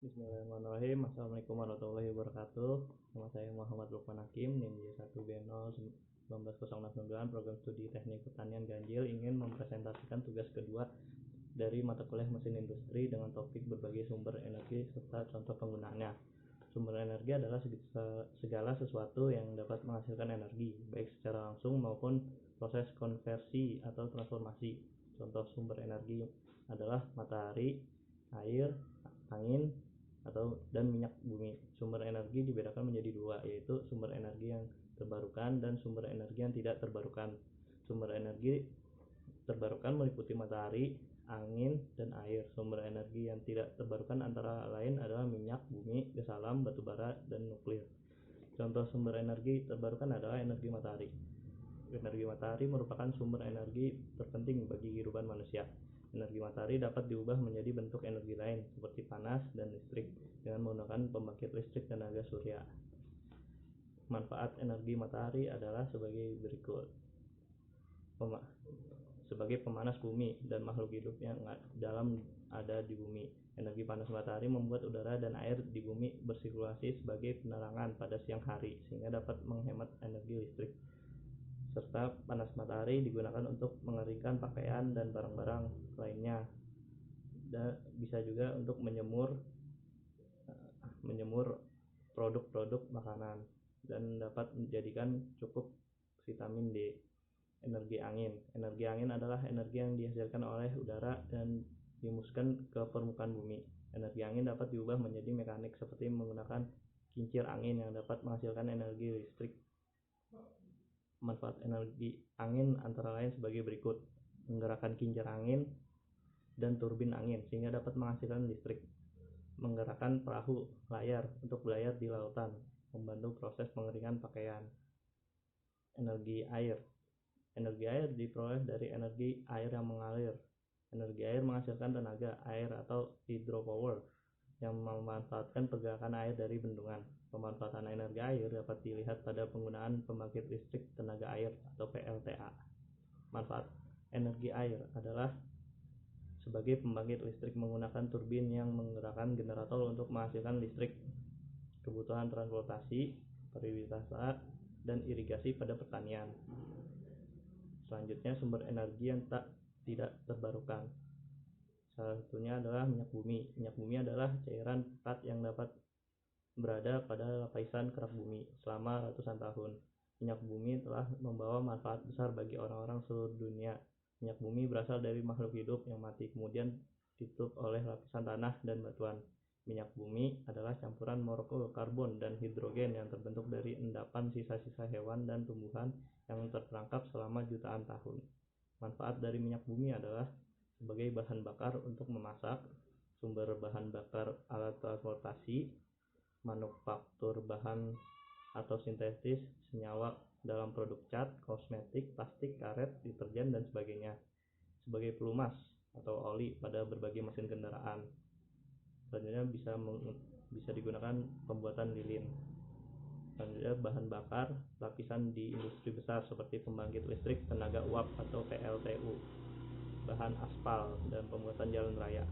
Bismillahirrahmanirrahim. Assalamualaikum warahmatullahi wabarakatuh. Nama saya Muhammad Lukman Hakim, NIM J1B0190699, Program Studi Teknik Pertanian Ganjil, ingin mempresentasikan tugas kedua dari mata kuliah Mesin Industri dengan topik berbagai sumber energi serta contoh penggunaannya. Sumber energi adalah segala sesuatu yang dapat menghasilkan energi, baik secara langsung maupun proses konversi atau transformasi. Contoh sumber energi adalah matahari, air, angin, dan minyak bumi. Sumber energi dibedakan menjadi dua, yaitu sumber energi yang terbarukan dan sumber energi yang tidak terbarukan. Sumber energi terbarukan meliputi matahari, angin, dan air. Sumber energi yang tidak terbarukan antara lain adalah minyak bumi, gas alam, batu bara, dan nuklir. Contoh sumber energi terbarukan adalah energi matahari. Energi matahari merupakan sumber energi terpenting bagi kehidupan manusia. Energi matahari dapat diubah menjadi bentuk energi lain seperti panas dan listrik dengan menggunakan pembangkit listrik tenaga surya. Manfaat energi matahari adalah sebagai berikut. Sebagai pemanas bumi dan makhluk hidup yang ada di bumi. Energi panas matahari membuat udara dan air di bumi bersirkulasi sebagai penerangan pada siang hari sehingga dapat menghemat energi listrik. Serta panas matahari digunakan untuk mengeringkan pakaian dan barang-barang lainnya, dan bisa juga untuk menyemur produk-produk makanan, dan dapat menjadikan cukup vitamin D. Energi angin adalah energi yang dihasilkan oleh udara dan dihembuskan ke permukaan bumi. Energi angin dapat diubah menjadi mekanik seperti menggunakan kincir angin yang dapat menghasilkan energi listrik. Manfaat energi angin antara lain sebagai berikut: menggerakkan kincir angin dan turbin angin sehingga dapat menghasilkan listrik, menggerakkan perahu layar untuk berlayar di lautan, membantu proses pengeringan pakaian. Energi air diperoleh dari energi air yang mengalir. Energi air menghasilkan tenaga air atau hydropower yang memanfaatkan pergerakan air dari bendungan. Pemanfaatan energi air dapat dilihat pada penggunaan pembangkit listrik tenaga air atau PLTA. Manfaat energi air adalah sebagai pembangkit listrik menggunakan turbin yang menggerakkan generator untuk menghasilkan listrik, kebutuhan transportasi, pariwisata, dan irigasi pada pertanian. Selanjutnya, sumber energi yang tidak terbarukan. Salah satunya adalah minyak bumi. Minyak bumi adalah cairan pekat yang dapat berada pada lapisan kerak bumi selama ratusan tahun. Minyak bumi telah membawa manfaat besar bagi orang-orang seluruh dunia. Minyak bumi berasal dari makhluk hidup yang mati, kemudian ditutup oleh lapisan tanah dan batuan. Minyak bumi adalah campuran molekul karbon dan hidrogen yang terbentuk dari endapan sisa-sisa hewan dan tumbuhan yang terperangkap selama jutaan tahun. Manfaat dari minyak bumi adalah sebagai bahan bakar untuk memasak, sumber bahan bakar alat transportasi, manufaktur bahan atau sintetis senyawa dalam produk cat, kosmetik, plastik, karet, deterjen, dan sebagainya, sebagai pelumas atau oli pada berbagai mesin kendaraan. Selanjutnya bisa digunakan pembuatan lilin. Selanjutnya bahan bakar lapisan di industri besar seperti pembangkit listrik tenaga uap atau PLTU, bahan aspal, dan pembuatan jalan raya.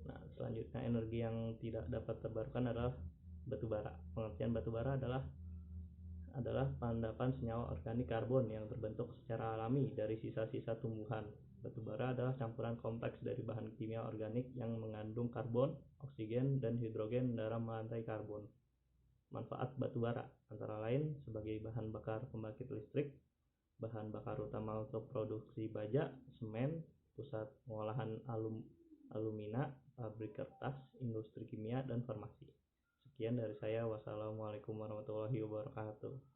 Nah, selanjutnya energi yang tidak dapat terbarukan adalah batu bara. Pengertian batu bara adalah endapan senyawa organik karbon yang terbentuk secara alami dari sisa-sisa tumbuhan. Batu bara adalah campuran kompleks dari bahan kimia organik yang mengandung karbon, oksigen, dan hidrogen dalam rantai karbon. Manfaat batu bara antara lain sebagai bahan bakar pembangkit listrik, bahan bakar utama untuk produksi baja, semen, pusat pengolahan alumina, pabrik kertas, industri kimia, dan farmasi. Sekian dari saya. Wassalamualaikum warahmatullahi wabarakatuh.